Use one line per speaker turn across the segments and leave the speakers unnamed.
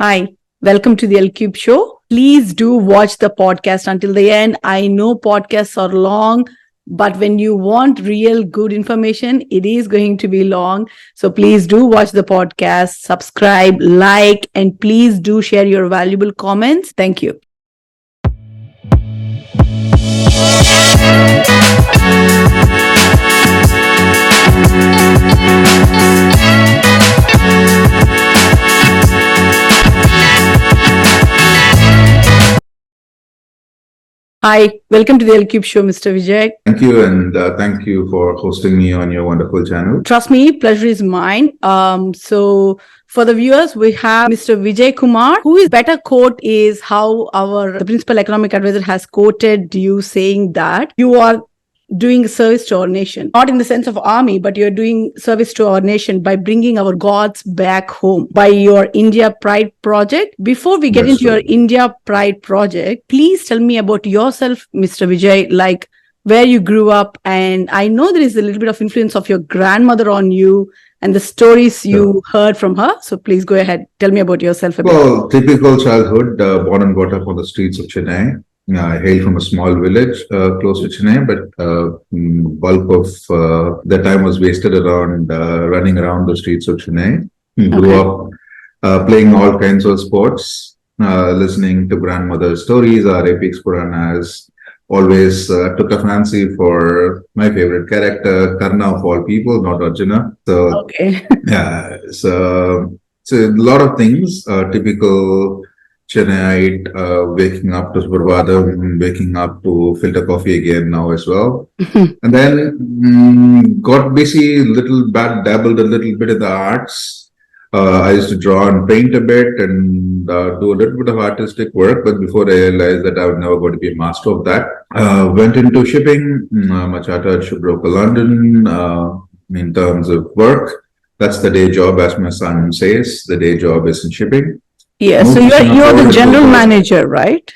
Hi, welcome to the L Cube Show. Please do watch the podcast until the end. I know podcasts are long, but when you want real good information, it is going to be long. So please do watch the podcast, subscribe, like, and please do share your valuable comments. Thank you. Hi, welcome to the L Cube Show, Mr. Vijay.
Thank you, and thank you for hosting me on your wonderful channel.
Trust me, pleasure is mine. So for the viewers, we have Mr. Vijay Kumar, whose better quote is how the principal economic advisor has quoted you saying that you are doing service to our nation, not in the sense of army, but you're doing service to our nation by bringing our gods back home by your India Pride project. Before we get into your India Pride project, please tell me about yourself, Mr. Vijay, like where you grew up. And I know there is a little bit of influence of your grandmother on you and the stories you heard from her. So please go ahead. Tell me about yourself a bit.
Well, typical childhood, born and brought up on the streets of Chennai. I hail from a small village close to Chennai, but bulk of the time was wasted around running around the streets of Chennai. Grew up playing all kinds of sports, listening to grandmother's stories, our epics, Puranas. Always took a fancy for my favorite character, Karna of all people, not Arjuna. So, yeah, so a lot of things, typical Chennaiite, waking up to Suprabhatam, waking up to filter coffee again now as well. And then got busy, dabbled a little bit in the arts. I used to draw and paint a bit and do a little bit of artistic work, but before I realized that I was never going to be a master of that, went into shipping. I'm a chartered shipbroker London in terms of work. That's the day job, as my son says. The day job is in shipping.
Yeah, so you're the general manager, right,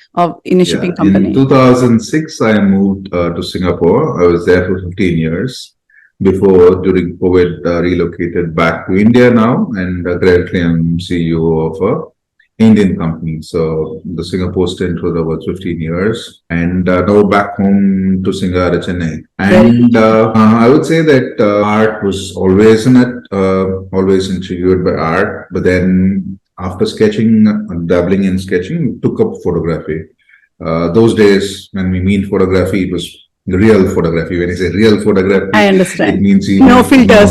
in a shipping company?
In 2006, I moved to Singapore. I was there for 15 years. Before, during COVID, relocated back to India now, and currently I'm CEO of a Indian company. So the Singapore stint was about 15 years, and now back home to Singapore, Chennai. And I would say that art was always in it, always intrigued by art, but then after sketching, dabbling in sketching, took up photography. Those days, when we mean photography, it was real photography. When I say real photography,
I understand.
It means
no filters.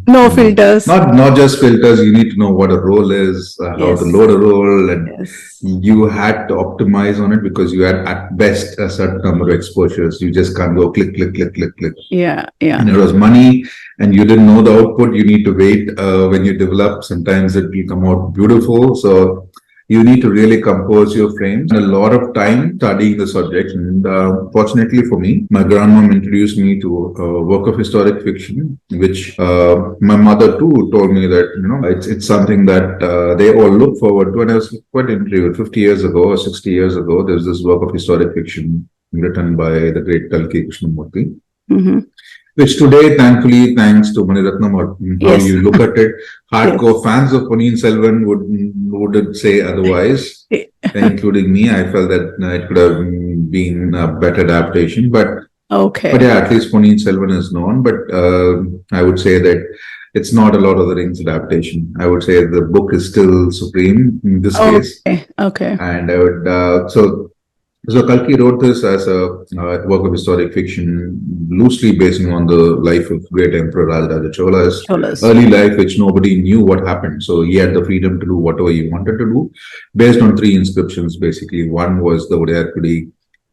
No filters.
Not just filters. You need to know what a roll is, how to load a roll, and you had to optimize on it because you had at best a certain number of exposures. You just can't go click, click, click, click, click.
Yeah.
And it was money, and you didn't know the output. You need to wait when you develop. Sometimes it will come out beautiful. So you need to really compose your frames. A lot of time studying the subject. And fortunately for me, my grandmom introduced me to a work of historic fiction, which my mother too told me that, it's something that they all look forward to. And I was quite intrigued. 50 years ago or 60 years ago, there was this work of historic fiction written by the great Kalki Krishnamurti. Which today, thankfully, thanks to Maniratnam, or how you look at it, hardcore fans of Ponniyin Selvan would say otherwise, including me. I felt that it could have been a better adaptation, but yeah, at least Ponniyin Selvan is known. But I would say that it's not a Lord of the Rings adaptation. I would say the book is still supreme in this case. And I would So Kalki wrote this as a work of historic fiction, loosely based on the life of great Emperor Rajaraja Cholas, early life, which nobody knew what happened. So he had the freedom to do whatever he wanted to do, based on 3 inscriptions, basically. One was the Udayarkudi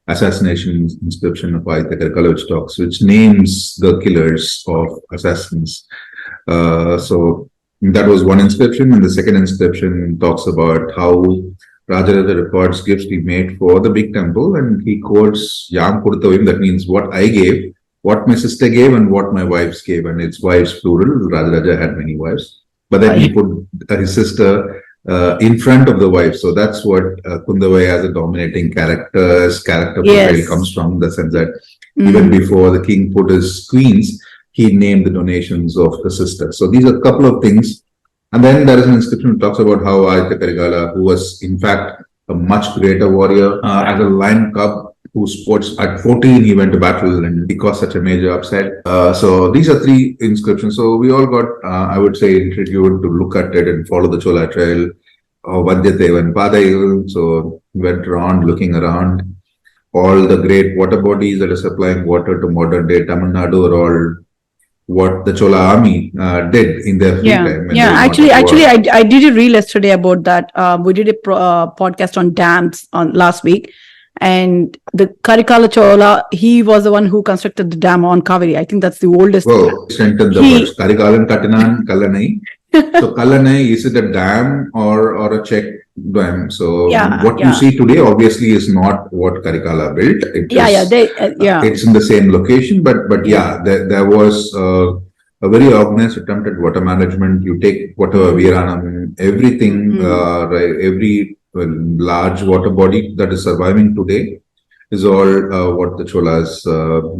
assassination inscription of Prathikra, which talks, which names the killers of assassins. So that was one inscription, and the second inscription talks about how Rajaraja records gifts he made for the big temple, and he quotes Yam Kurtavim, that means what I gave, what my sister gave, and what my wives gave, and it's wives plural. Rajaraja had many wives, but then he put his sister in front of the wife. So that's what Kundavai as a dominating character portrayal comes from, the sense that even before the king put his queens, he named the donations of the sister. So these are a couple of things And then there is an inscription that talks about how Aditya Karigala, who was in fact a much greater warrior, as a lion cub who sports at 14, he went to battle and he caused such a major upset. So these are three inscriptions. So we all got, I would say, intrigued to look at it and follow the Chola trail. Vadyatev and Padayil. So went around looking around. All the great water bodies that are supplying water to modern day Tamil Nadu are all what the Chola army did in their free time.
Yeah. Actually, I did a reel yesterday about that. We did a podcast on dams on last week, and the Karikala Chola, he was the one who constructed the dam on Kaveri. I think that's the oldest.
Well, strengthen the words. Karikalan Katinan Kalanai. So Kalanai, is it a dam or a check dam? So what you see today obviously is not what Karikala built. It's in the same location, but there was a very organized attempt at water management. You take whatever Viranam, everything, every large water body that is surviving today is all what the Cholas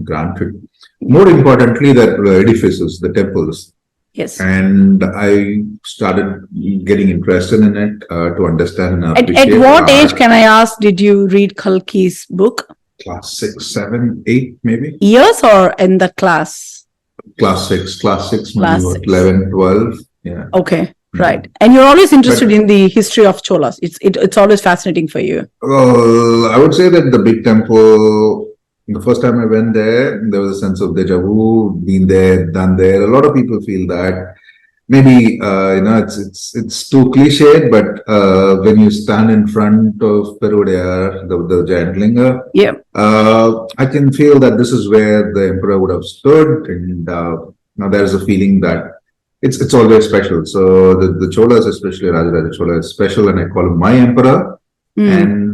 granted. More importantly, the edifices, the temples.
Yes.
And I started getting interested in it to understand and
appreciate. At what age, can I ask, did you read Kalki's book?
Class 6, 7, 8 maybe.
Years or in the class?
Class 6, maybe 11, 12. Yeah.
Okay. Right. And you're always interested in the history of Cholas. It's always fascinating for you.
Well, I would say that the big temple, the first time I went there was a sense of deja vu, been there, done there. A lot of people feel that. Maybe, it's too cliched, but when you stand in front of Perudayar, the giant linga, I can feel that this is where the emperor would have stood. And now there's a feeling that it's always special. So the Cholas, especially Rajaraja Chola, is special, and I call him my emperor. And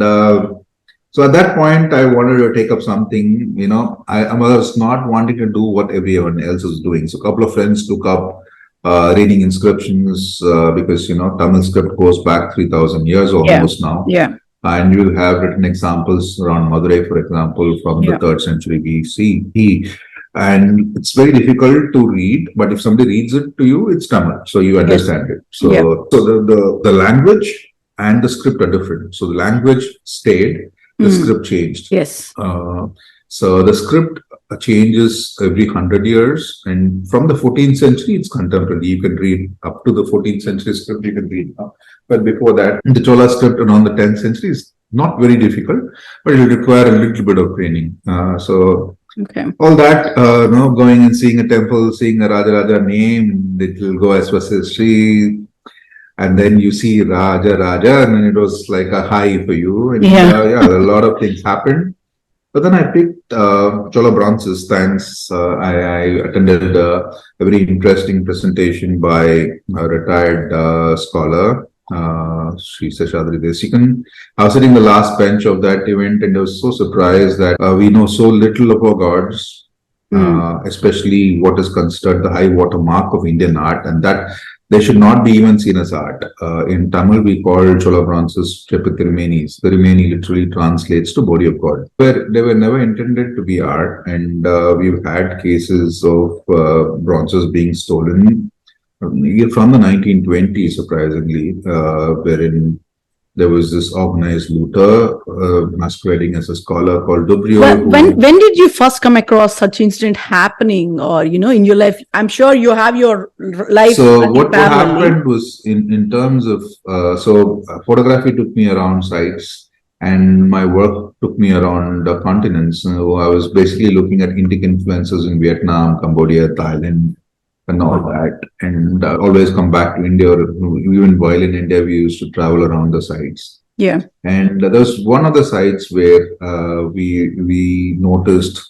so at that point, I wanted to take up something, I was not wanting to do what everyone else was doing. So a couple of friends took up reading inscriptions because, Tamil script goes back 3,000 years almost now.
Yeah.
And you have written examples around Madurai, for example, from the 3rd century BCE. And it's very difficult to read, but if somebody reads it to you, it's Tamil, so you understand it. So, the language and the script are different. So the language stayed, the script changed.
Yes.
So the script changes every 100 years, and from the 14th century, it's contemporary. You can read up to the 14th century script, you can read now. But before that, the Chola script around the 10th century is not very difficult, but it will require a little bit of training. All that, going and seeing a temple, seeing a Raja name, it will go as was history. And then you see Raja, and then it was like a high for you. And a lot of things happened. But then I picked Chola bronzes. Thanks. I attended a very interesting presentation by a retired scholar, Sri Seshadri Desikan. I was sitting the last bench of that event, and I was so surprised that we know so little of our gods, especially what is considered the high water mark of Indian art, and that they should not be even seen as art. In Tamil, we call Chola bronzes Tripithirumenis. The Rimeni literally translates to body of God. But they were never intended to be art, and we've had cases of bronzes being stolen from the 1920s, surprisingly, wherein there was this organized looter masquerading as a scholar called Dubrio.
When did you first come across such incident happening, or in your life? I'm sure you have your life.
So what happened was in terms of photography took me around sites, and my work took me around the continents. I was basically looking at Indic influences in Vietnam, Cambodia, Thailand, and all that, and always come back to India. Even while in India, we used to travel around the sites.
Yeah.
And there was one of the sites where we noticed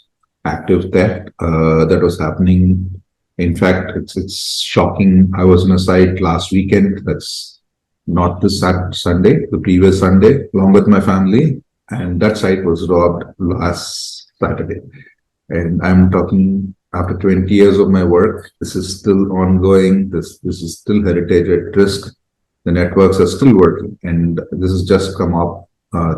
active theft that was happening. In fact, it's shocking. I was on a site last weekend. That's not this Sunday, the previous Sunday, along with my family, and that site was robbed last Saturday. And I'm talking. After 20 years of my work, this is still ongoing. This is still heritage at risk. The networks are still working. And this has just come up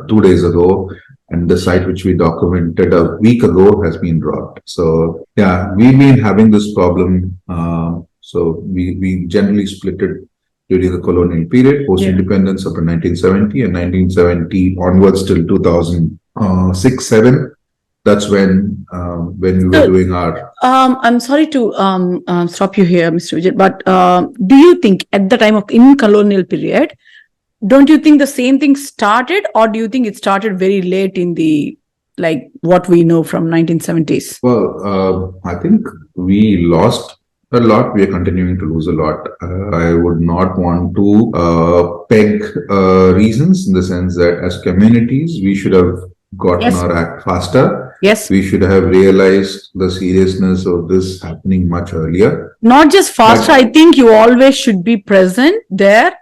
2 days ago. And the site which we documented a week ago has been robbed. So, we've been having this problem. So we generally split it during the colonial period, post-independence up to 1970, and 1970 onwards till 2006-7. That's when we were doing our.
I'm sorry to stop you here, Mr. Vijay, but do you think at the time of in colonial period, don't you think the same thing started, or do you think it started very late in the like what we know from 1970s?
Well, I think we lost a lot. We are continuing to lose a lot. I would not want to peg reasons in the sense that as communities, we should have gotten our act faster.
Yes.
We should have realized the seriousness of this happening much earlier.
Not just faster, I think you always should be present there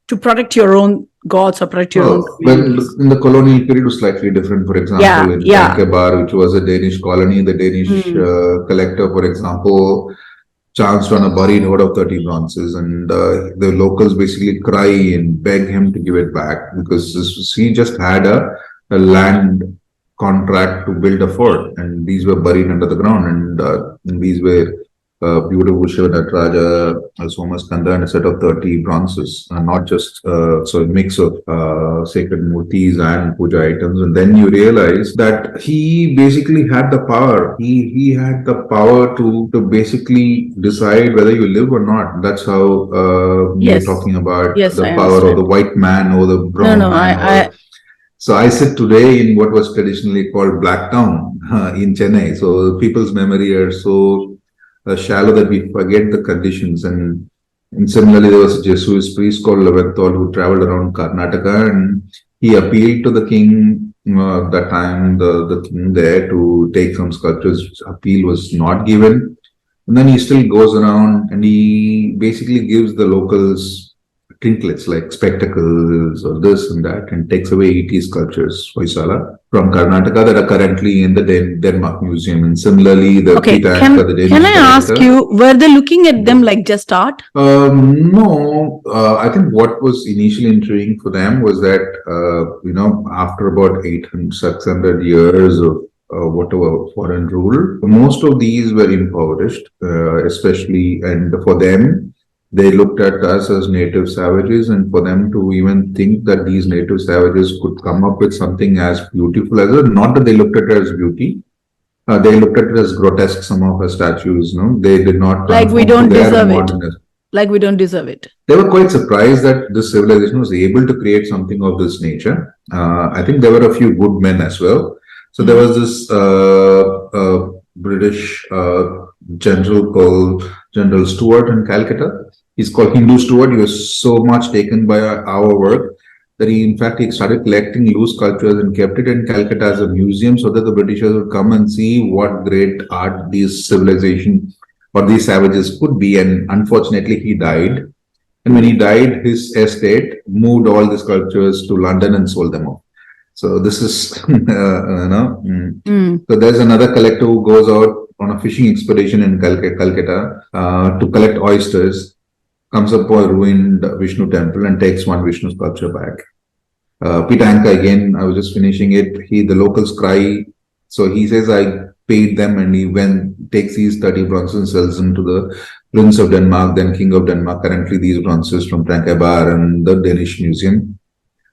to protect your own gods or protect your own communities.
Well, in the colonial period, it was slightly different. For example, in Prathikra, which was a Danish colony, the Danish collector, for example, chanced on a buried hoard of 30 bronzes, and the locals basically cry and beg him to give it back because he just had a land contract to build a fort, and these were buried under the ground, and these were beautiful Shiva Nataraja, Somaskanda, and a set of 30 bronzes, not just so a mix of sacred murtis and puja items. And then you realize that he basically had the power. He had the power to basically decide whether you live or not. That's how you're talking about the power of the white man or the brown man. So I sit today in what was traditionally called Black Town in Chennai. So people's memory are so shallow that we forget the conditions. And similarly, there was a Jesuit priest called Leventhal who traveled around Karnataka, and he appealed to the king that time, the king there, to take some sculptures. His appeal was not given. And then he still goes around and he basically gives the locals trinkets like spectacles or this and that, and takes away 80 sculptures, Hoysala, from Karnataka that are currently in the Denmark Museum. And similarly, the the Danish
Can I ask you, were they looking at them like just art?
No. I think what was initially intriguing for them was that, after about 800, 600 years of whatever foreign rule, most of these were impoverished, especially, and for them, they looked at us as native savages, and for them to even think that these native savages could come up with something as beautiful as not that they looked at it as beauty, they looked at it as grotesque. Some of her statues, they did not
like we don't deserve it. Like we don't deserve it.
They were quite surprised that this civilization was able to create something of this nature. I think there were a few good men as well. So there was this British general called General Stuart in Calcutta. He's called Hindu Stuart. He was so much taken by our work that he started collecting loose sculptures and kept it in Calcutta as a museum so that the Britishers would come and see what great art these civilization or these savages could be. And unfortunately, he died. And when he died, his estate moved all the sculptures to London and sold them off. So this is, So there's another collector who goes out on a fishing expedition in Calcutta to collect oysters, comes up on a ruined Vishnu temple and takes one Vishnu sculpture back. Pitanka, again, I was just finishing it. The locals cry. So he says, I paid them, and he takes these 30 bronzes and sells them to the Prince of Denmark, then King of Denmark. Currently, these bronzes from Prathikra and the Danish Museum.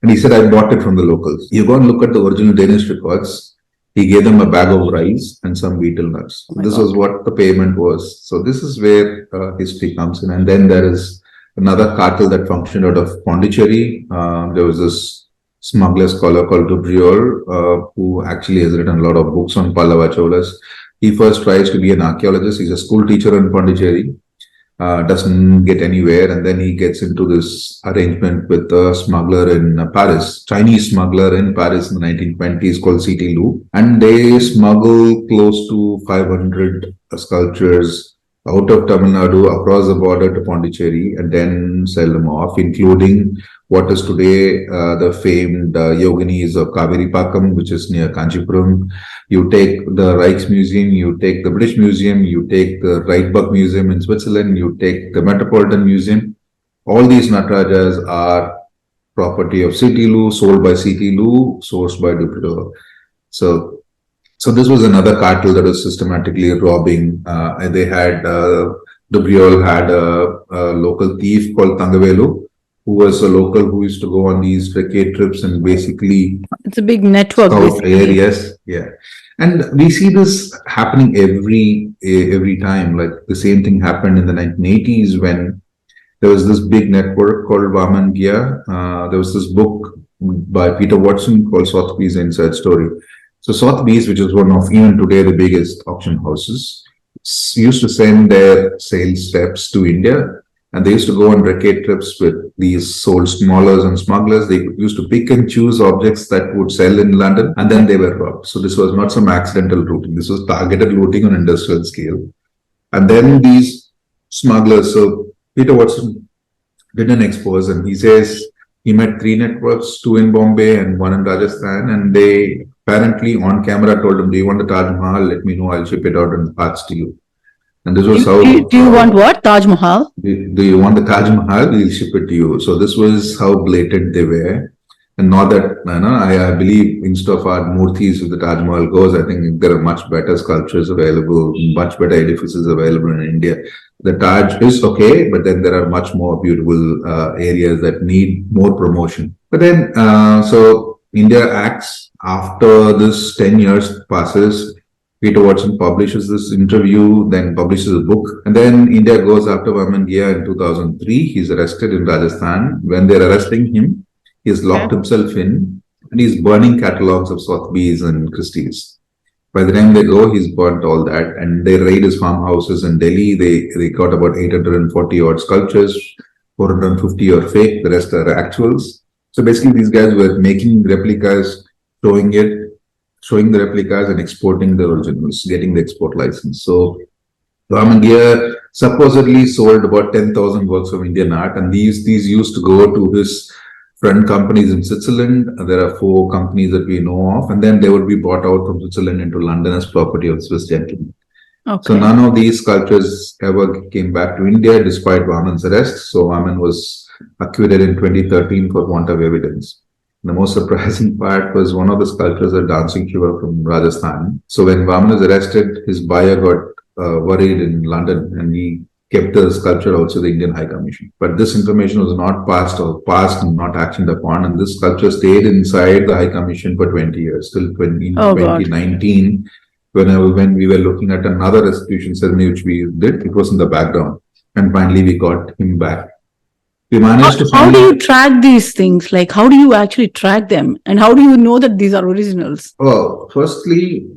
And he said, I bought it from the locals. You go and look at the original Danish records. He gave them a bag of rice and some betel nuts. This was what the payment was. So this is where history comes in. And then there is another cartel that functioned out of Pondicherry. There was this smuggler scholar called Deprives, who actually has written a lot of books on Pallava Cholas. He first tries to be an archaeologist. He's a school teacher in Pondicherry. Doesn't get anywhere, and then he gets into this arrangement with a smuggler in Paris, Chinese smuggler in Paris in the 1920s called C.T. Lu, and they smuggle close to 500 sculptures out of Tamil Nadu across the border to Pondicherry and then sell them off, including what is today the famed Yoginis of Kaveri Pakam, which is near Kanchipuram. You take the Rijksmuseum, you take the British Museum, you take the Rijksmuseum Museum in Switzerland, you take the Metropolitan Museum. All these Natarajas are property of C.T. Lu, sold by C.T. Lu, sourced by Deprives. So this was another cartel that was systematically robbing. They had Dubriol had a local thief called Tangavelu, who was a local who used to go on these recce trips and basically
It's a big network,
scout
basically.
areas. Yeah. And we see this happening every time. Like the same thing happened in the 1980s when there was this big network called Vaman Gia. There was this book by Peter Watson called Sotheby's Inside Story. So Sotheby's, which is one of even today the biggest auction houses, used to send their sales reps to India, and they used to go on recce trips with these sold smugglers and smugglers. They used to pick and choose objects that would sell in London, and then they were robbed. So this was not some accidental looting. This was targeted looting on industrial scale. And then these smugglers, so Peter Watson did an expose, and he says he met 3 networks, 2 in Bombay and 1 in Rajasthan, and they apparently on camera told him, "Do you want the Taj Mahal? Let me know. I'll ship it out in parts to you." And this was how.
Do you want what? Taj Mahal?
Do you want the Taj Mahal? We'll ship it to you. So this was how blatant they were. And not that, I believe instead of our Murthis, if the Taj Mahal goes, I think there are much better sculptures available, much better edifices available in India. The Taj is okay, but then there are much more beautiful areas that need more promotion. But then, so India acts after this 10 years passes. Peter Watson publishes this interview, then publishes a book, and then India goes after Vaman Gia in 2003. He's arrested in Rajasthan. When they're arresting him, he's locked himself in, and he's burning catalogs of Sotheby's and Christie's. By the time they go, he's burnt all that, and they raid his farmhouses in Delhi. They got about 840 odd sculptures, 450 are fake, the rest are actuals. So basically, these guys were making replicas, showing the replicas and exporting the originals, getting the export license. So Vaman Gia supposedly sold about 10,000 works of Indian art, and these used to go to his friend companies in Switzerland. There are 4 companies that we know of, and then they would be bought out from Switzerland into London as property of Swiss gentlemen. Okay. So none of these sculptures ever came back to India despite Vaman's arrest. So Vaman was acquitted in 2013 for want of evidence. The most surprising part was one of the sculptures, a dancing Shiva from Rajasthan. So when Vaman was arrested, his buyer got worried in London, and he kept the sculpture outside the Indian High Commission. But this information was not passed and not actioned upon, and this sculpture stayed inside the High Commission for 20 years, till 2019, when we were looking at another restitution ceremony which we did. It was in the background, and finally we got him back. We managed to.
How do you track these things? Like, how do you actually track them, and how do you know that these are originals?
Well, firstly,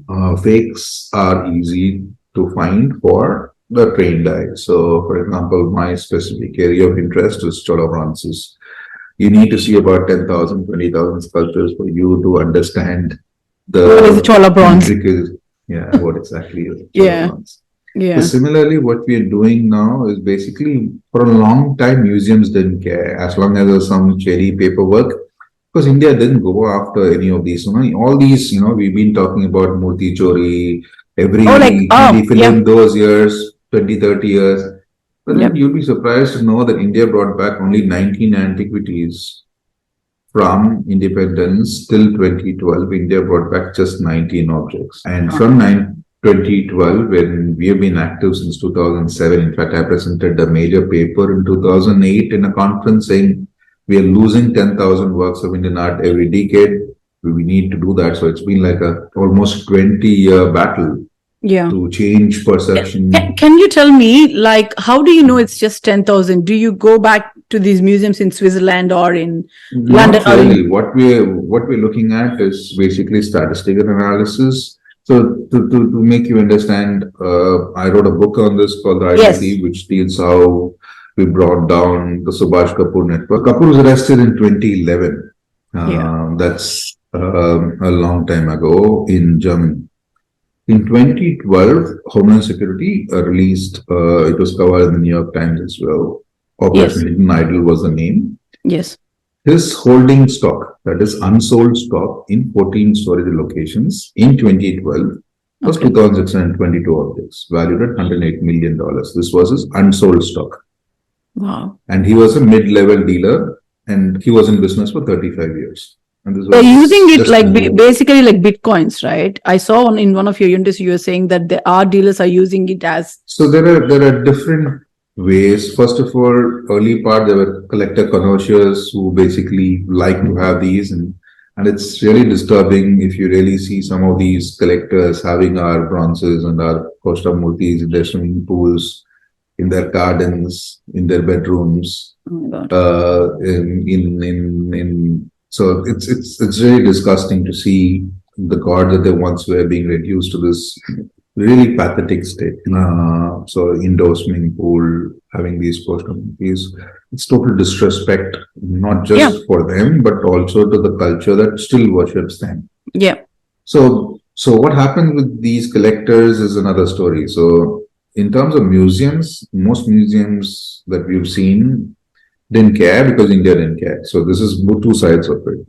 fakes are easy to find for the trained eye. So, for example, my specific area of interest is Chola bronzes. You need to see about 10,000, 20,000 sculptures for you to understand
what is a Chola bronze?
Yeah, what exactly is a
Chola
bronze. Yeah. So similarly, what we are doing now is basically, for a long time, museums didn't care as long as there was some cherry paperwork, because India didn't go after any of these. All these, we've been talking about Murti Chori, every film those years, 20, 30 years. But then you'll be surprised to know that India brought back only 19 antiquities from independence till 2012. India brought back just 19 objects. And from 2012, when we have been active since 2007. In fact, I presented a major paper in 2008 in a conference saying we are losing 10,000 works of Indian art every decade. We need to do that. So it's been like a almost 20-year battle to change perception.
Can you tell me, like, how do you know it's just 10,000? Do you go back to these museums in Switzerland or in London?
Really. What we're looking at is basically statistical analysis. So to make you understand, I wrote a book on this called The Identity, which deals how we brought down the Subhash Kapoor network. Kapoor was arrested in 2011. That's a long time ago in Germany. In 2012, Homeland Security released, it was covered in the New York Times as well. Operation Hidden Idol was the name.
Yes.
His holding stock, that is unsold stock in 14 storage locations in 2012 was 2,622 objects valued at $108 million. This was his unsold stock.
Wow.
And he was a mid-level dealer, and he was in business for 35 years. And this was
they're using it like basically like bitcoins, right? I saw in one of your units you were saying that the art dealers are using it as.
So there are different ways. First of all, early part, there were collector connoisseurs who basically like to have these, and it's really disturbing if you really see some of these collectors having our bronzes and our Kosta Murtis in their swimming pools, in their gardens, in their bedrooms.
Oh my God.
So it's really disgusting to see the god that they once were being reduced to this really pathetic state. So indoor swimming pool, having these post-communities, it's total disrespect, not just for them, but also to the culture that still worships them.
Yeah.
So what happens with these collectors is another story. So in terms of museums, most museums that we've seen didn't care because India didn't care. So this is two sides of it.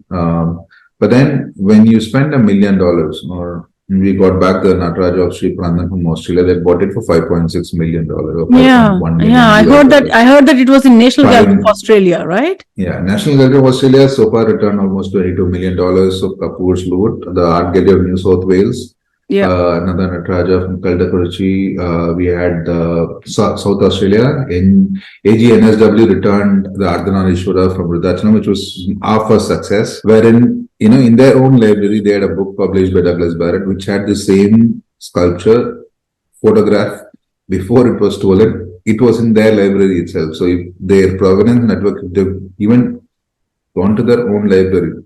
But then when you spend $1 million, or we got back the Nataraja of Sri Prandan from Australia, they bought it for $5.6 million. Or
Yeah. I heard that it was in National Gallery of Australia, right?
Yeah, National Gallery of Australia so far returned almost $22 million of Kapoor's loot. The Art Gallery of New South Wales, another Nataraja from Kaldakurichi. We had South Australia. In AGNSW returned the Ardhanarishwara from Rudrachalam, which was our first success, wherein, in their own library, they had a book published by Douglas Barrett, which had the same sculpture photograph before it was stolen. It was in their library itself. So if their provenance network, if they've even gone to their own library,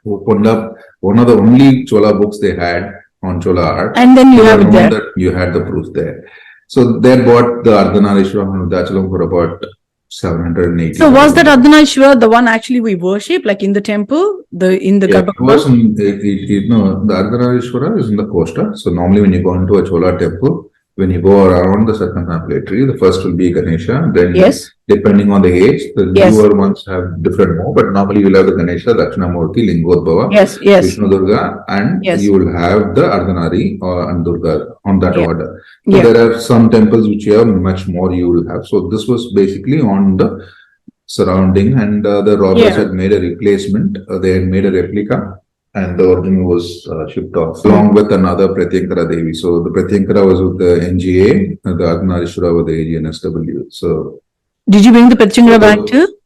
opened up one of the only Chola books they had on Chola art,
and then you have it there.
That you had the proof there. So they bought the Ardhanarishwara from Rudrachalam for about 780.
So was that Ardhanarishwara the one actually we worship, like in the temple, Garbhagriha?
The Ardhanarishwara is in the Costa. So normally when you go into a Chola temple, when you go around the circumambulatory, the first will be Ganesha. Then, depending on the age, the newer ones have different more. But normally you'll have the Ganesha, Dakshinamurti, Lingodbhava, Vishnu Durga, and you will have the Ardhanari and Durga on that order. So there are some temples which you have much more you will have. So this was basically on the surrounding, and the robbers had made a replacement. They had made a replica, and the original was shipped off along with another Prathikra Devi. So the Prathikra was with the NGA, and the Ardhanarishwara with the AGNSW. So
did you bring the Prathikra back too?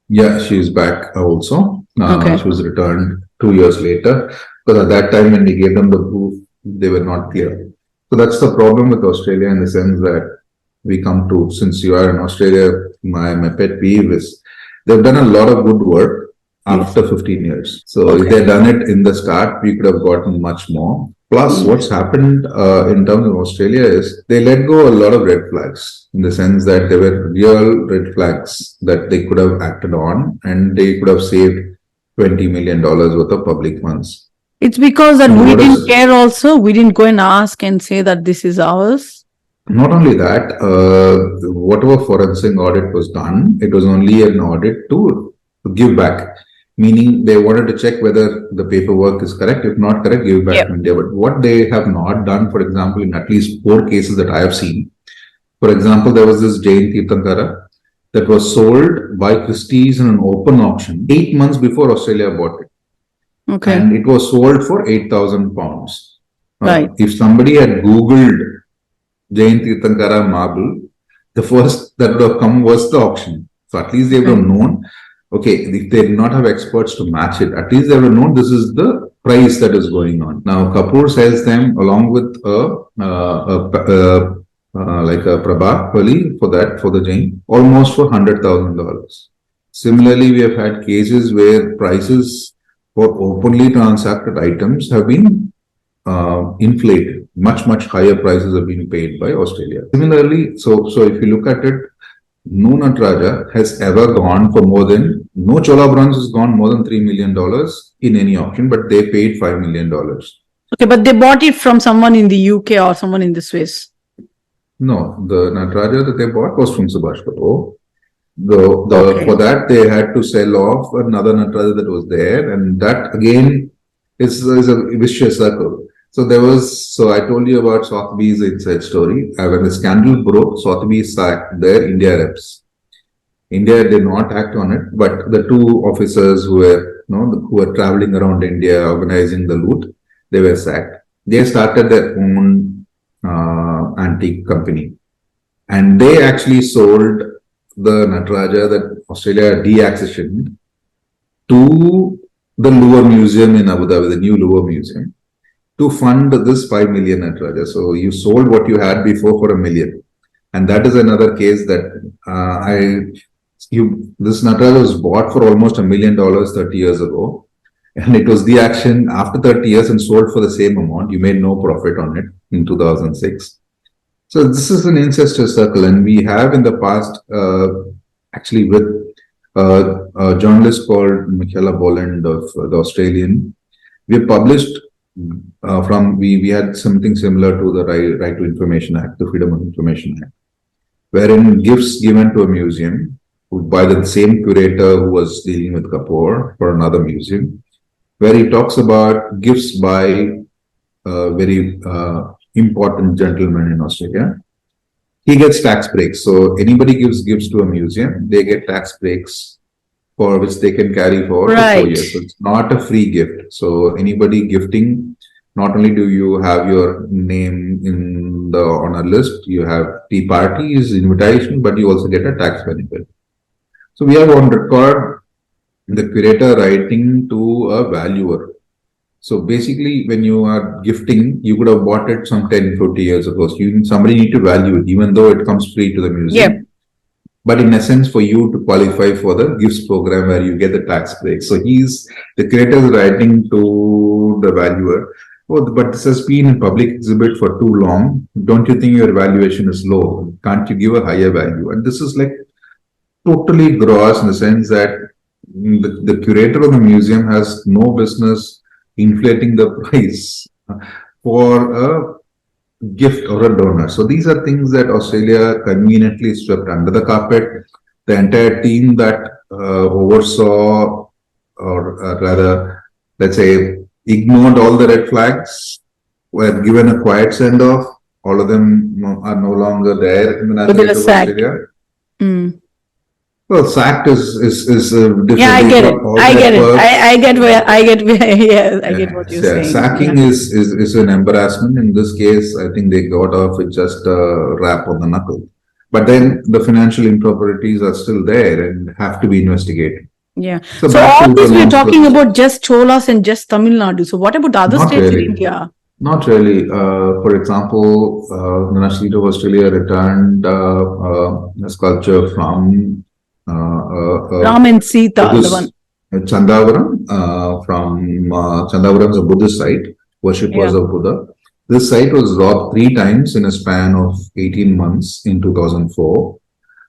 Yeah, she is back also. She was returned 2 years later, because at that time when we gave them the proof, they were not clear. So that's the problem with Australia, in the sense that we come to, since you are in Australia, my pet peeve is they've done a lot of good work after 15 years. So if they'd done it in the start, we could have gotten much more. Plus, what's happened in terms of Australia is they let go a lot of red flags, in the sense that there were real red flags that they could have acted on, and they could have saved $20 million worth of public funds.
It's because that we didn't care also. We didn't go and ask and say that this is ours.
Not only that, whatever forensic audit was done, it was only an audit to give back. Meaning they wanted to check whether the paperwork is correct. If not correct, give back to India. But what they have not done, for example, in at least 4 cases that I have seen, for example, there was this Jain Tirthankara that was sold by Christie's in an open auction 8 months before Australia bought it. And it was sold for 8,000 pounds. If somebody had Googled Jain Tirthankara marble, the first that would have come was the auction. So at least they would have known. Okay, if they did not have experts to match it, at least they would have known this is the price that is going on. Now, Kapoor sells them along with like a Prabha Pali for the Jain, almost for $100,000. Similarly, we have had cases where prices for openly transacted items have been inflated. Much higher prices have been paid by Australia. Similarly, so if you look at it, no Nataraja has ever gone for no Chola bronze has gone more than $3 million in any auction, but they paid $5 million.
Okay, but they bought it from someone in the UK or someone in the Swiss.
No, the Nataraja that they bought was from Subhash Kapoor. For that, they had to sell off another Nataraja that was there, and that again is a vicious circle. So I told you about Sotheby's inside story. When the scandal broke, Sotheby's sacked their India reps. India did not act on it, but the 2 officers who were traveling around India organizing the loot, they were sacked. They started their own antique company. And they actually sold the Nataraja that Australia deaccessioned to the Louvre Museum in Abu Dhabi, the new Louvre Museum, to fund this 5 million Nataraja. So you sold what you had before for $1 million. And that is another case that this Nataraja was bought for almost $1 million 30 years ago. And it was the action after 30 years and sold for the same amount. You made no profit on it in 2006. So this is an ancestor circle. And we have in the past, actually with a journalist called Michaela Boland of the Australian, we published we had something similar to the Right to Information Act, the Freedom of Information Act, wherein gifts given to a museum by the same curator who was dealing with Kapoor for another museum, where he talks about gifts by very important gentleman in Australia. He gets tax breaks. So anybody gives gifts to a museum, they get tax breaks for which they can carry forward for 4 years. So it's not a free gift. So anybody gifting, not only do you have your name in the honor list, you have tea parties, invitation, but you also get a tax benefit. So we have on record the curator writing to a valuer. So basically, when you are gifting, you could have bought it some 10, 50 years ago. So somebody need to value it, even though it comes free to the museum.
Yep.
But in essence, for you to qualify for the gifts program where you get the tax break. So the curator is writing to the valuer, oh, but this has been in public exhibit for too long. Don't you think your valuation is low? Can't you give a higher value? And this is like totally gross in the sense that the curator of the museum has no business inflating the price for a gift or a donor. So these are things that Australia conveniently swept under the carpet. The entire team that oversaw, or rather, let's say, ignored all the red flags, were given a quiet send-off. All of them are no longer there in the National Trust of Australia.
Mm.
Well, sacked is different.
Yeah, I get it. I get what you're saying.
Sacking is an embarrassment. In this case, I think they got off with just a rap on the knuckle. But then the financial improprieties are still there and have to be investigated.
Yeah. So all this we're talking about just Cholas and just Tamil Nadu. So what about the other states in India?
Not really. For example, the National Theatre of Australia returned a sculpture from
Ram and Sita, the one.
Chandavaram, from Chandavaram is a Buddhist site, worshippers of Buddha. This site was robbed 3 times in a span of 18 months in 2004.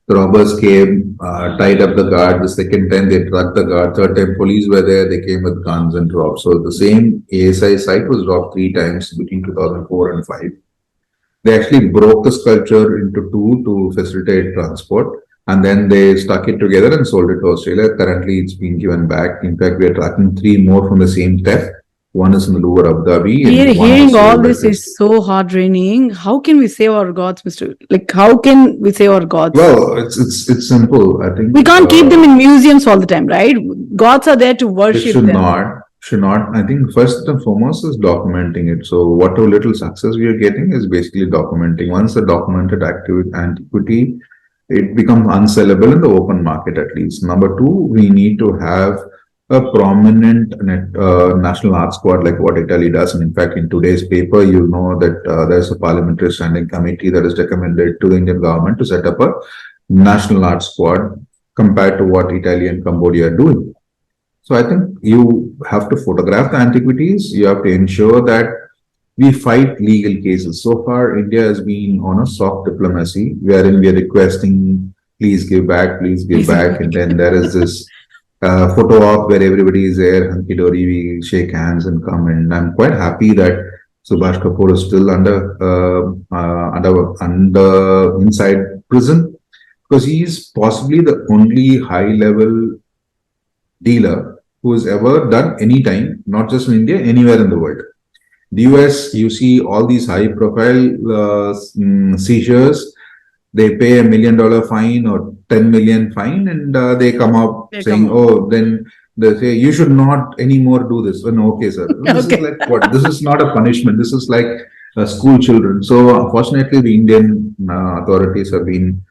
The robbers came, tied up the guard. The second time they drugged the guard. Third time police were there. They came with guns and robbed. So the same ASI site was robbed 3 times between 2004 and 5. They actually broke the sculpture into 2 to facilitate transport. And then they stuck it together and sold it to Australia. Currently, it's been given back. In fact, we are tracking 3 more from the same theft. One is in the Louvre, Abu Dhabi.
Hearing all this is so heart-draining. How can we save our gods, Mr. Like, how can we save our gods?
Well, it's simple. I think
we can't keep them in museums all the time, right? Gods are there to worship them.
Should not. I think first and foremost is documenting it. So whatever little success we are getting is basically documenting. Once the documented antiquity, it becomes unsellable in the open market at least. Number 2, we need to have a prominent national art squad like what Italy does. And in fact, in today's paper, you know that there's a parliamentary standing committee that is recommended to the Indian government to set up a national art squad compared to what Italy and Cambodia are doing. So I think you have to photograph the antiquities. You have to ensure that we fight legal cases. So far, India has been on a soft diplomacy wherein we are requesting, please give back, and then there is this photo op where everybody is there, hunky dory, we shake hands and come in. I'm quite happy that Subhash Kapoor is still under inside prison because he is possibly the only high-level dealer who has ever done any time, not just in India, anywhere in the world. The US, you see all these high-profile seizures. They pay $1 million fine or 10 million fine, and they come up saying, "Oh, then they say you should not anymore do this." Oh, no, okay, sir. This is like what? This is not a punishment. This is like school children. So unfortunately, the Indian authorities have been,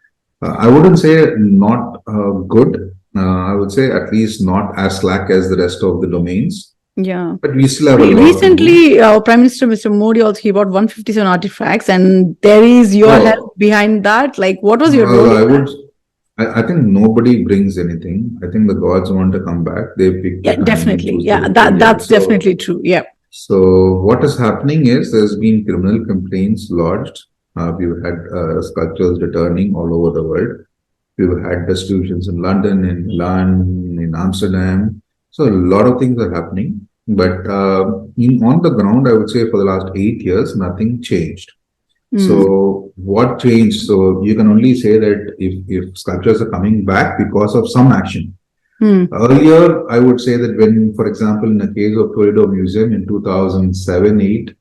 I wouldn't say not good. I would say at least not as slack as the rest of the domains.
Yeah.
But we still have a lot to do.
Recently, our Prime Minister, Mr. Modi, also he bought 157 artifacts, and there is your help behind that. Like, what was your role?
I think nobody brings anything. I think the gods want to come back. They pick.
Yeah, definitely. Yeah, that's definitely true. Yeah.
So what is happening is there's been criminal complaints lodged. We've had sculptures returning all over the world. We've had distributions in London, in Milan, in Amsterdam. So a lot of things are happening. But on the ground, I would say for the last 8 years, nothing changed. So what changed? So you can only say that if sculptures are coming back because of some action. Earlier, I would say that when, for example, in the case of Toledo Museum in 2007-8,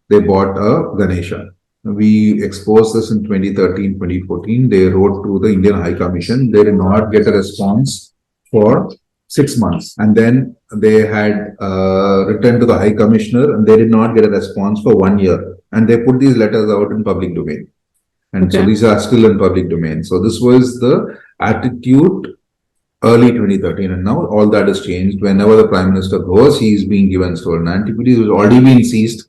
they bought a Ganesha. We exposed this in 2013-2014. They wrote to the Indian High Commission. They did not get a response for 6 months. And then they had returned to the High Commissioner and they did not get a response for 1 year. And they put these letters out in public domain. And so these are still in public domain. So this was the attitude early 2013, and now all that has changed. Whenever the Prime Minister goes, he is being given stolen antiquities, which already been seized.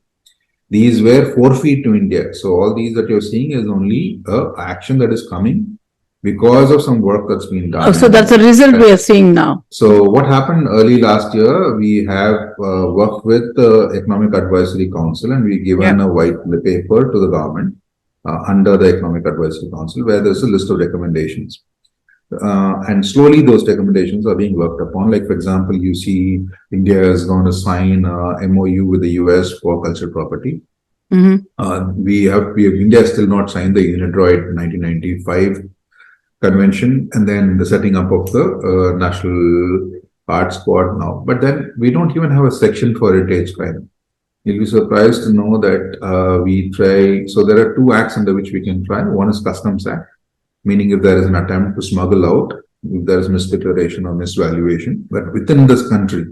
These were forfeit to India. So all these that you're seeing is only a action that is coming because of some work that's been done.
Oh, so that's the result we are seeing now.
So what happened early last year, we have worked with the Economic Advisory Council and we given a white paper to the government under the Economic Advisory Council where there's a list of recommendations. And slowly those recommendations are being worked upon. Like, for example, you see India is going to sign a MOU with the US for cultural property. India has still not signed the UNIDROIT 1995 convention, and then the setting up of the National Art Squad now. But then we don't even have a section for heritage crime. You'll be surprised to know that we try. So there are 2 acts under which we can try. One is Customs Act, meaning if there is an attempt to smuggle out, if there is misdeclaration or misvaluation. But within this country,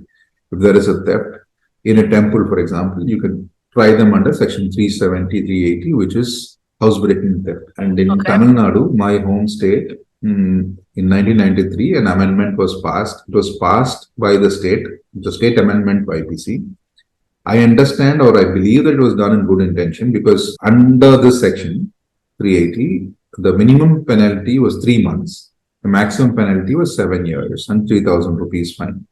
if there is a theft in a temple, for example, you can try them under section 370, 380, which is housebreaking theft. And in Tamil Nadu, my home state, in 1993, an amendment was passed. It was passed by the state amendment by IPC. I understand or I believe that it was done in good intention because under this section 380, the minimum penalty was 3 months. The maximum penalty was 7 years and 3,000 rupees fine.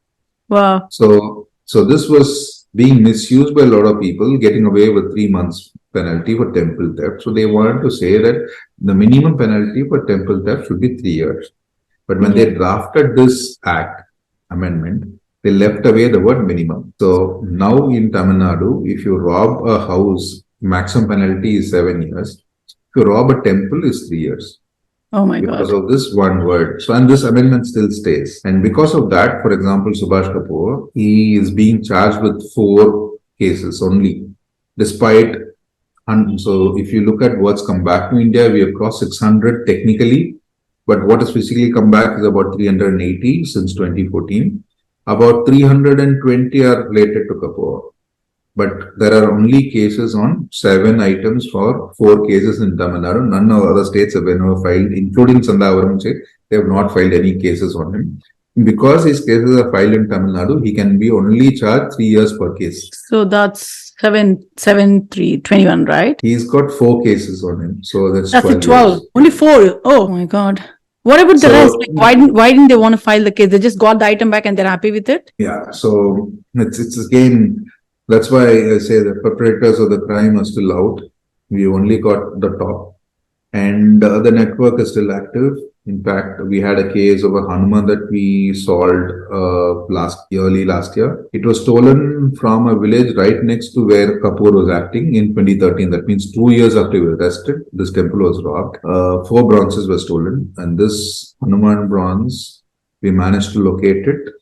Wow.
So this was being misused by a lot of people, getting away with 3 months penalty for temple theft. So they wanted to say that the minimum penalty for temple theft should be 3 years. But when they drafted this act amendment, they left away the word minimum. So now in Tamil Nadu, if you rob a house, maximum penalty is 7 years. To rob a temple is 3 years.
Oh my God.
Because of this one word. So, and this amendment still stays. And because of that, for example, Subhash Kapoor, he is being charged with 4 cases only. Despite, and so if you look at what's come back to India, we have crossed 600 technically. But what has physically come back is about 380 since 2014. About 320 are related to Kapoor. But there are only cases on 7 items for 4 cases in Tamil Nadu. None of other states have ever filed, including Sandavaram state. They have not filed any cases on him. Because his cases are filed in Tamil Nadu, he can be only charged 3 years per case.
So that's 21, right?
He's got 4 cases on him. So that's 12.
12. Only 4. Oh my God. What about the rest? Like, why didn't they want to file the case? They just got the item back and they're happy with it?
Yeah. So it's again, that's why I say the perpetrators of the crime are still out. We only got the top. And the network is still active. In fact, we had a case of a Hanuman that we solved early last year. It was stolen from a village right next to where Kapoor was acting in 2013. That means 2 years after he was arrested, this temple was robbed. 4 bronzes were stolen. And this Hanuman bronze, we managed to locate it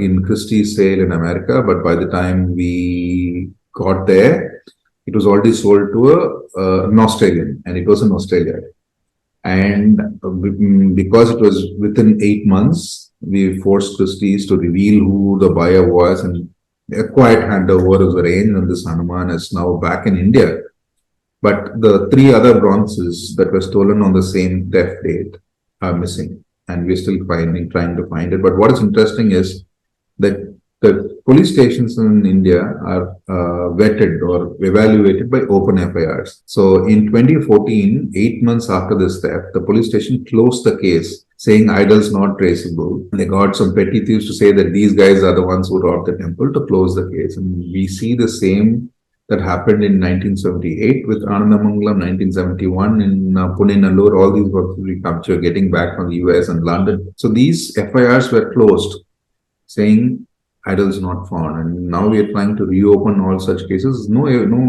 in Christie's sale in America. But by the time we got there, it was already sold to an Australian, and it was in Australia. And because it was within 8 months, we forced Christie's to reveal who the buyer was, and a quiet handover was arranged, and this Hanuman is now back in India. But the three other bronzes that were stolen on the same theft date are missing, and we're still trying to find it. But what is interesting is that the police stations in India are vetted or evaluated by open FIRs. So in 2014, 8 months after this theft, the police station closed the case, saying idols not traceable. They got some petty thieves to say that these guys are the ones who robbed the temple to close the case. And we see the same that happened in 1978 with Anandamangalam, 1971 in Pune, Nallur. All these were recaptured, getting back from the US and London. So these FIRs were closed, saying idols not found, and now we are trying to reopen all such cases. No,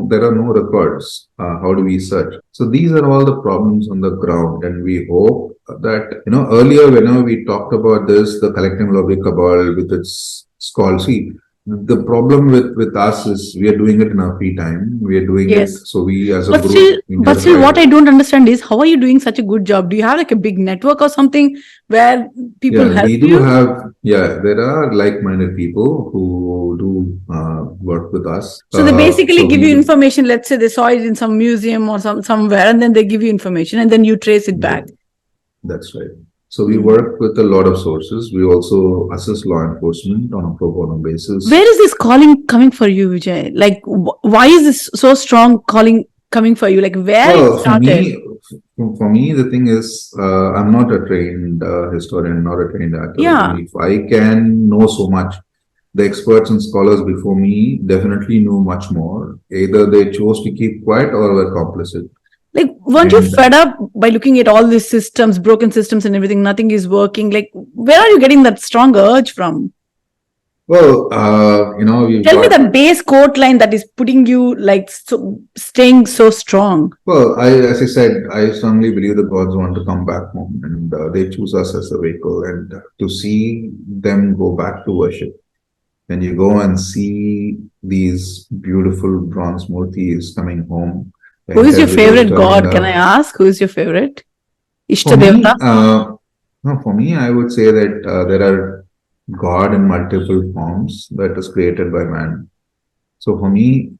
there are no records. How do we search? So these are all the problems on the ground, and we hope that earlier whenever we talked about this, the collective lobby cabal with its skull. See, the problem with us is we are doing it in our free time. We are doing it, so we as a group.
But still, what I don't understand is how are you doing such a good job? Do you have like a big network or something where people help you?
We do have. Yeah, there are like-minded people who do work with us.
So they basically give you information. Let's say they saw it in some museum or somewhere, and then they give you information, and then you trace it back.
That's right. So we work with a lot of sources. We also assist law enforcement on a pro bono basis.
Where is this calling coming for you, Vijay? Like, why is this so strong calling coming for you? Like, where it started?
For me, the thing is, I'm not a trained historian, not a trained actor.
Yeah.
If I can know so much, the experts and scholars before me definitely know much more. Either they chose to keep quiet or were complicit.
Like, weren't you fed up by looking at all these systems, broken systems and everything? Nothing is working. Like, where are you getting that strong urge from?
Well,
tell me the base quote line that is putting you like staying so strong.
Well, as I said, I strongly believe the gods want to come back home, and they choose us as a vehicle, and to see them go back to worship. When you go and see these beautiful bronze murtis coming home.
Who is your favorite god? Can I ask? Who is your favorite? Ishtadevta?
For me, I would say that there are God in multiple forms that is created by man. So for me,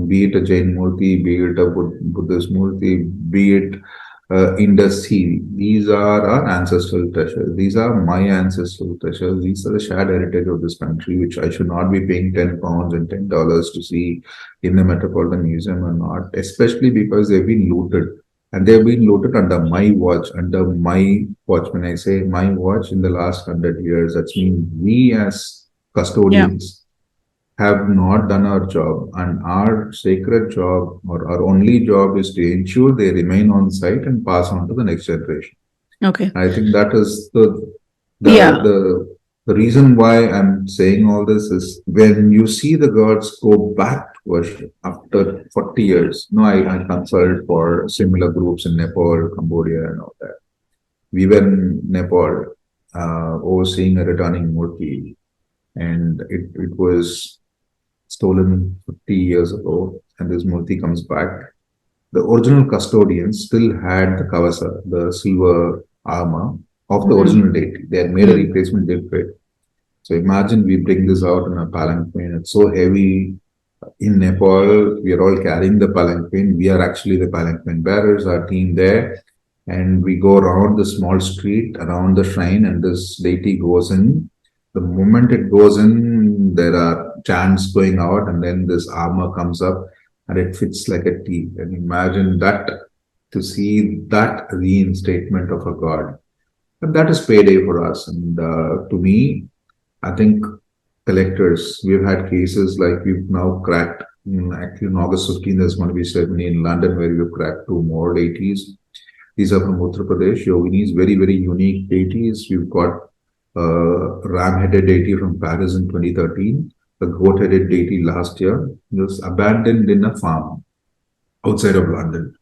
be it a Jain Murti, be it a Buddhist Murti, be it Indus Sea, these are our ancestral treasures. These are my ancestral treasures. These are the shared heritage of this country, which I should not be paying 10 pounds and $10 to see in the Metropolitan Museum or not, especially because they've been looted. And they've been looted under my watch. When I say my watch, in the last 100 years, that's mean we as custodians have not done our job, and our sacred job or our only job is to ensure they remain on site and pass on to the next generation.
Okay.
I think that is the reason why I'm saying all this is when you see the gods go back to worship after 40 years. I consult for similar groups in Nepal, Cambodia and all that. We were in Nepal overseeing a returning murti, and it was stolen 50 years ago, and this murti comes back. The original custodians still had the kavasa, the silver armor of the original deity. They had made a replacement deity. So imagine we bring this out in a palanquin. It's so heavy. In Nepal, we are all carrying the palanquin. We are actually the palanquin bearers, our team there. And we go around the small street, around the shrine, and this deity goes in. The moment it goes in, there are chants going out, and then this armor comes up and it fits like a T. And imagine that, to see that reinstatement of a god. And that is payday for us. And to me, I think collectors, we've had cases like we've now cracked, actually on August 15th, there's going to be a ceremony in London where we've cracked 2 more deities. These are from Uttar Pradesh, Yoginis, very, very unique deities. We've got ram-headed deity from Paris in 2013, the goat-headed deity last year. It was abandoned in a farm outside of London.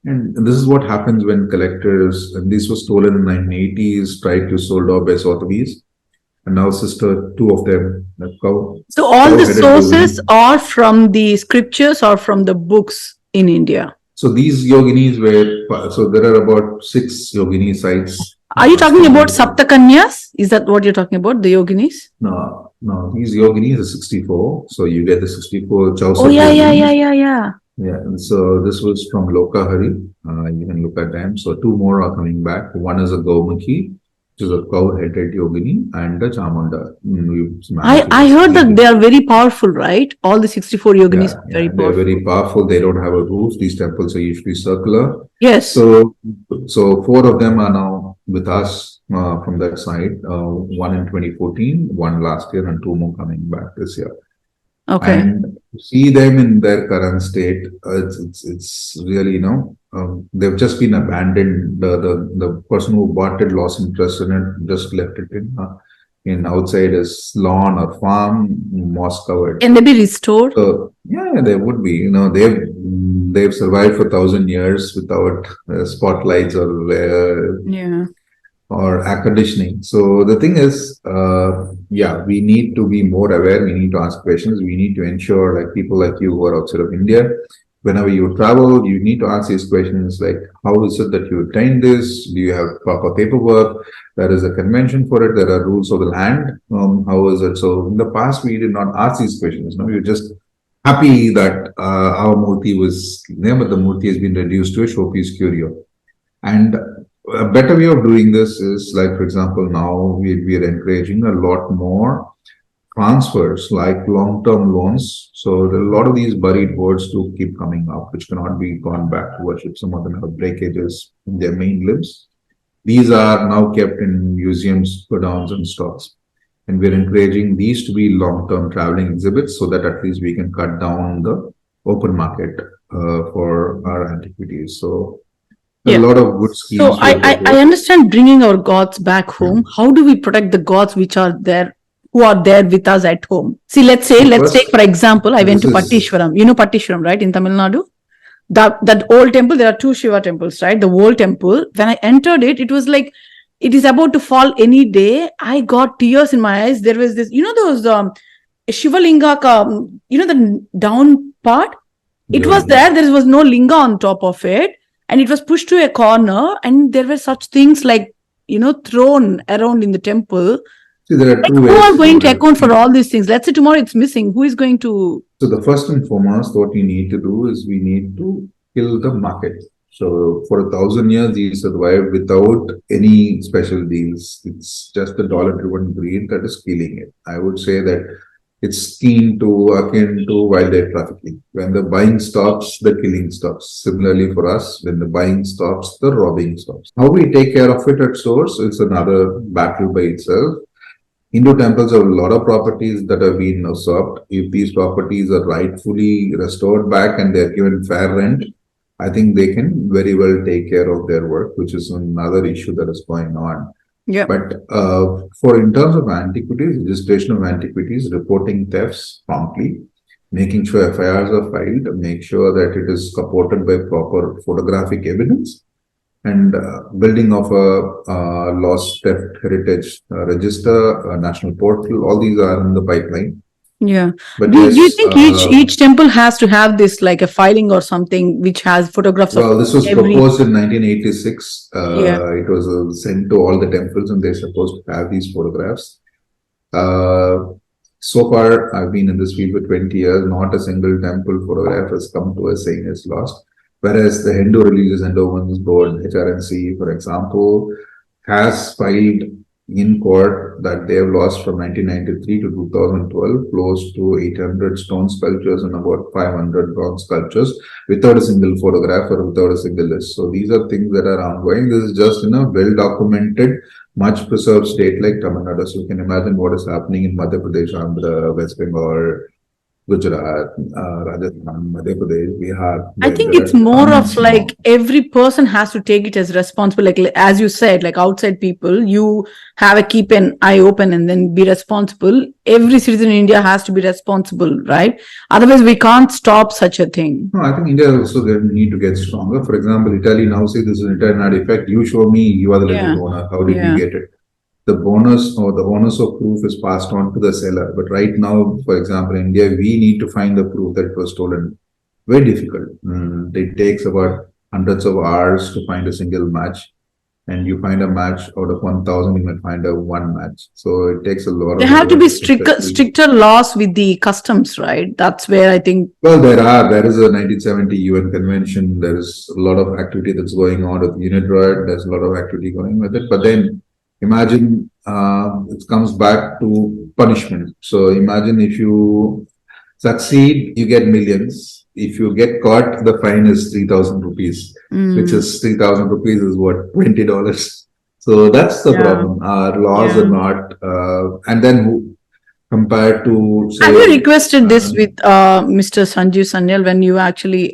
And this is what happens when collectors, and this was stolen in the 1980s, tried to sold off by Sotheby's. And now, sister, 2 of them.
So all the sources are from the scriptures or from the books in India?
So these yoginis were, so there are about 6 yogini sites.
Are you talking about Saptakanyas? Is that what you're talking about, the yoginis?
No, these yoginis are 64. So you get the 64 Cholas.
Oh, yeah.
Yeah, and so this was from Lokahari. You can look at them. So two more are coming back. One is a Gaumukhi, which is a cow-headed yogini, and a Chamunda. You managed to
I heard
see
that
it.
they are very powerful, right? All the 64 yoginis
Yeah,
are
yeah,
very
they're
powerful.
very powerful. They don't have a roof. These temples are usually circular.
Yes.
So four of them are now with us from that side. One in 2014, one last year, and two more coming back this year.
Okay.
And to see them in their current state, it's really, they've just been abandoned. The person who bought it lost interest in it, just left it in outside his lawn or farm, moss covered.
Can they be restored?
So yeah, they would be. They've survived for 1,000 years without spotlights
Yeah.
or air conditioning. So the thing is, yeah, we need to be more aware. We need to ask questions. We need to ensure, like people like you who are outside of India, whenever you travel, you need to ask these questions like, how is it that you obtained this? Do you have proper paperwork? There is a convention for it. There are rules of the land. How is it? So in the past, we did not ask these questions. No, we were just happy that our murti was there, but the murti has been reduced to a showpiece curio. And a better way of doing this is, like, for example, now we are encouraging a lot more transfers, like long-term loans. So there are a lot of these buried boards to keep coming up, which cannot be gone back to worship. Some of them have breakages in their main limbs. These are now kept in museums, godowns, and stores. And we're encouraging these to be long-term traveling exhibits so that at least we can cut down the open market for our antiquities. So a lot of good schemes.
So I understand bringing our gods back home. How do we protect the gods which are there, who are there with us at home? See, let's take for example, I went to Pattishwaram. You know Pattishwaram, right, in Tamil Nadu? That old temple, there are two Shiva temples, right? The old temple, when I entered it, it was like, it is about to fall any day. I got tears in my eyes. There was this, those Shiva Linga, the down part? It was there was no linga on top of it. And it was pushed to a corner, and there were such things like, thrown around in the temple.
See, there are two
Who
ways
are going to account for all these things? Let's say tomorrow it's missing. Who is going to?
So the first and foremost, what we need to do is we need to kill the market. So for 1,000 years, these survived without any special deals. It's just the dollar-driven greed that is killing it. I would say that it's akin to wildlife trafficking. When the buying stops, the killing stops. Similarly for us, when the buying stops, the robbing stops. How we take care of it at source is another battle by itself. Hindu temples have a lot of properties that have been usurped. If these properties are rightfully restored back and they're given fair rent, I think they can very well take care of their work, which is another issue that is going on.
Yeah.
But in terms of antiquities, registration of antiquities, reporting thefts promptly, making sure FIRs are filed, make sure that it is supported by proper photographic evidence, and building of a lost theft heritage register, national portal, all these are in the pipeline.
Yeah.
But
do you think each temple has to have this, like a filing or something which has photographs
of this was proposed in 1986. It was sent to all the temples and they're supposed to have these photographs. So far, I've been in this field for 20 years. Not a single temple photograph has come to us saying it's lost. Whereas the Hindu Religious Endowments Board, HRNC, for example, has filed in court that they have lost from 1993 to 2012 close to 800 stone sculptures and about 500 bronze sculptures without a single photograph or without a single list. So these are things that are ongoing. This is just in a well-documented, much preserved state like Tamil Nadu. So you can imagine what is happening in Madhya Pradesh, Andhra, West Bengal, Gujarat, Rajasthan, Madhya Pradesh, Bihar.
I think it's more of like every person has to take it as responsible. Like as you said, like outside people, you have to keep an eye open and then be responsible. Every citizen in India has to be responsible, right? Otherwise, we can't stop such a thing.
No, I think India also need to get stronger. For example, Italy now say this is an Italian effect. You show me, you are the legal owner. How did you get it? The bonus or the onus of proof is passed on to the seller. But right now, for example, in India, we need to find the proof that it was stolen. Very difficult. It takes about hundreds of hours to find a single match. and you find a match out of 1,000, you might find a one match. So it takes a lot
There
of
have to be
effort, especially.
stricter laws with the customs, right? That's where I think.
Well, there is a 1970 UN convention. There is a lot of activity that's going on with UNIDROIT. There's a lot of activity going with it. But then imagine it comes back to punishment. So imagine if you succeed, you get millions. If you get caught, the fine is 3,000 rupees, which is 3,000 rupees is what, $20. So that's the problem. Our laws are not, and then compared to, say,
have you requested this with Mr. Sanjeev Sanyal when you actually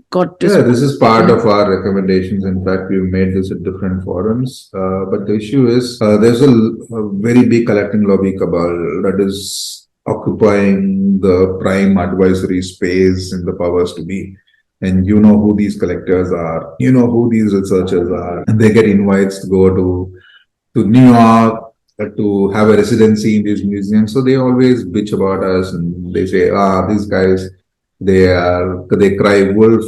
got to?
Yeah, this is part of our recommendations. In fact, we've made this at different forums. But the issue is there's a very big collecting lobby cabal that is occupying the prime advisory space in the powers to be. And you know who these collectors are, you know who these researchers are, and they get invites to go to New York to have a residency in these museums. So they always bitch about us and they say, these guys, they cry wolf.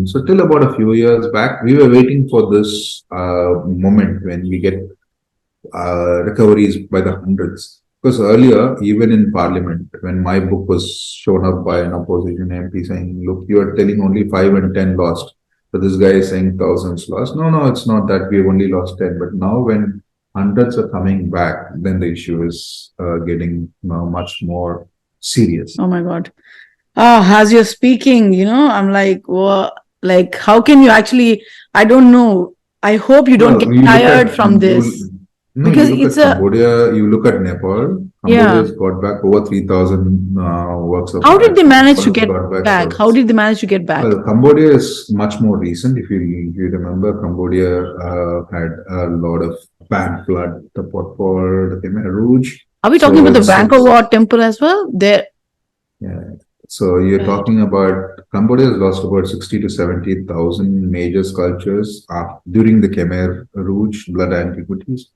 So till about a few years back, we were waiting for this moment when we get recoveries by the hundreds. Because earlier, even in Parliament, when my book was shown up by an opposition MP saying, look, you are telling only 5 and 10 lost. But this guy is saying thousands lost. No, it's not that we have only lost 10. But now when hundreds are coming back, then the issue is getting much more serious.
Oh my God. As you're speaking, I'm like, well, like, how can you actually, I don't know. I hope you don't get tired from this. Because it's
Cambodia, you look at Nepal, Cambodia has got back over 3,000 works of art.
How did they manage to get back? How did they manage to get back?
Well, Cambodia is much more recent. If you remember, Cambodia had a lot of bad flood, the Potpor, the Khmer Rouge.
Are we talking about the Angkor Wat temple as well? There.
Yeah. So you're talking about Cambodia has lost about 60 to 70,000 major sculptures during the Khmer Rouge blood antiquities.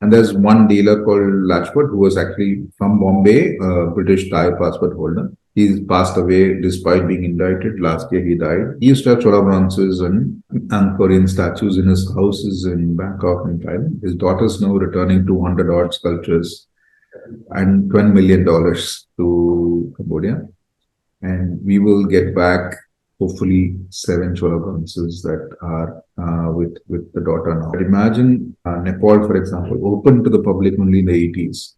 And there's one dealer called Lachput who was actually from Bombay, British Thai passport holder. He's passed away despite being indicted. Last year he died. He used to have Chola bronzes and Angkorian statues in his houses in Bangkok and Thailand. His daughter's now returning 200 odd sculptures and $20 million to Cambodia. And we will get back hopefully 7 Chola bronzes that are with the daughter now. But imagine Nepal, for example, opened to the public only in the 80s,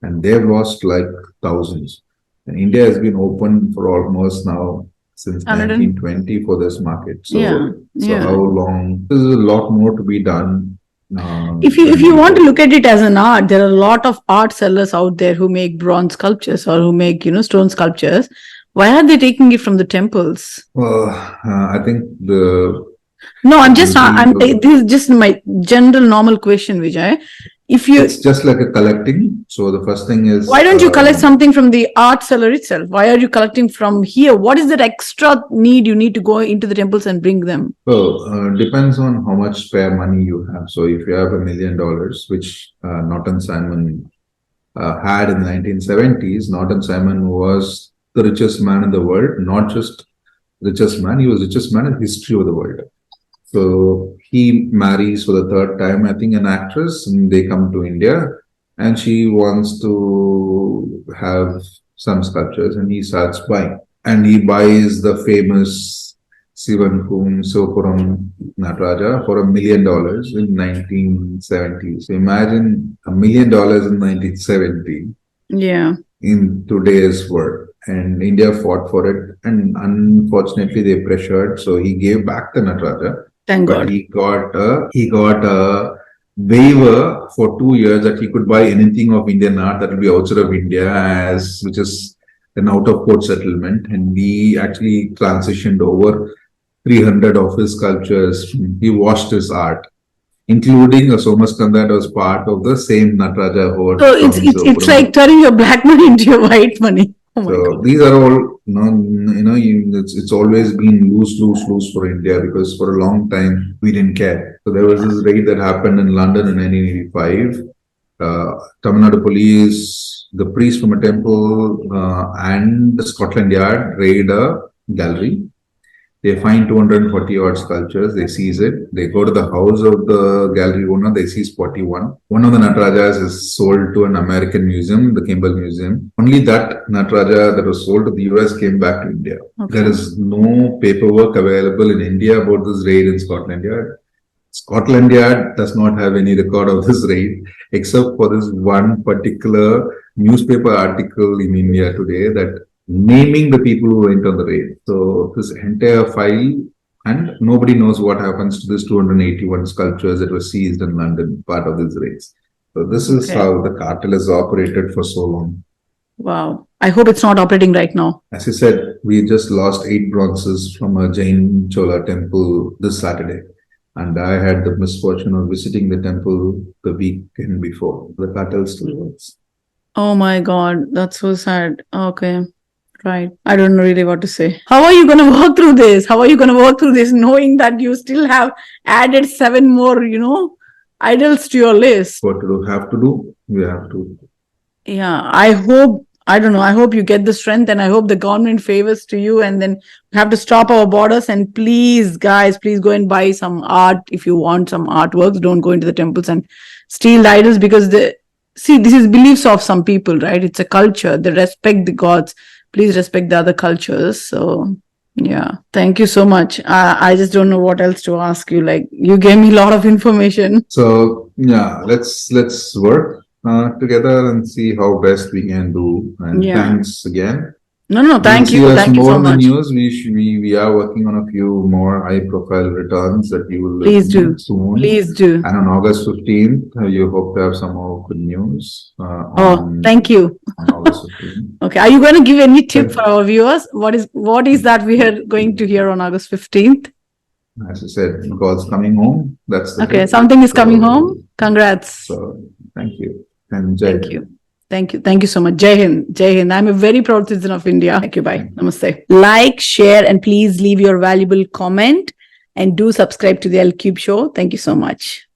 and they've lost like thousands. And India has been open for almost now since 1920 for this market. So how long? There's a lot more to be done.
If you want to look at it as an art, there are a lot of art sellers out there who make bronze sculptures or who make stone sculptures. Why are they taking it from the temples?
Well, I think
this is just my general normal question, Vijay.
It's just like a collecting. So the first thing is,
why don't you collect something from the art seller itself? Why are you collecting from here? What is that extra need you need to go into the temples and bring them?
Well, depends on how much spare money you have. So if you have $1 million, which Norton Simon had in the 1970s, Norton Simon was the richest man in the world, not just richest man, he was richest man in the history of the world. So he marries for the 3rd time, I think, an actress, and they come to India, and she wants to have some sculptures, and he starts buying. And he buys the famous Sivankum Sopuram Nataraja for $1 million in 1970. So imagine $1 million in 1970.
Yeah.
In today's world. And India fought for it, and unfortunately they pressured, so he gave back the Nataraja.
Thank God.
He got a waiver for 2 years that he could buy anything of Indian art that will be outside of India, which is an out-of-court settlement. And he actually transitioned over 300 of his sculptures. He washed his art, including a Somaskanda that was part of the same Nataraja.
So it's like turning your black money into your white money.
So these are all, it's always been loose for India, because for a long time we didn't care. So there was this raid that happened in London in 1985. Tamil Nadu police, the priest from a temple, and the Scotland Yard raid a gallery. They find 240 odd sculptures, they seize it. They go to the house of the gallery owner, they seize 41. One of the Natarajas is sold to an American museum, the Campbell Museum. Only that Nataraja that was sold to the US came back to India.
Okay.
There is no paperwork available in India about this raid in Scotland Yard. Scotland Yard does not have any record of this raid except for this one particular newspaper article in India today that naming the people who went on the raid. So this entire file, and nobody knows what happens to this 281 sculptures that were seized in London, part of these raids. So this is how the cartel has operated for so long.
Wow. I hope it's not operating right now.
As I said, we just lost 8 bronzes from a Jain Chola temple this Saturday. And I had the misfortune of visiting the temple the weekend before. The cartel still works.
Oh my God. That's so sad. Okay. Right. I don't know really what to say. How are you going to work through this? How are you going to work through this knowing that you still have added 7 more, idols to your list?
What do we have to do? We have to.
Yeah. I don't know. I hope you get the strength and I hope the government favors to you and then we have to stop our borders and please, guys, please go and buy some art. If you want some artworks, don't go into the temples and steal the idols because this is beliefs of some people, right? It's a culture. They respect the gods. Please respect the other cultures. So yeah, thank you so much. I just don't know what else to ask you. Like you gave me a lot of information.
So yeah, let's work together and see how best we can do. And thanks again.
No, thank you. Thank you so
more
much.
News. We are working on a few more high-profile returns that you will
please do
soon.
Please do.
And on August 15th, you hope to have some more good news.
Thank you.
On August 15th.
Okay, are you going to give any tip for our viewers? What is that we are going to hear on August 15th?
As I said, God's coming home. That's the
okay.
tip.
Something is coming home. Congrats.
So thank you. And Jai.
Thank you so much. Jai Hind. Jai Hind. I'm a very proud citizen of India. Thank you. Bye. Namaste. Like, share, and please leave your valuable comment and do subscribe to the L Cube Show. Thank you so much.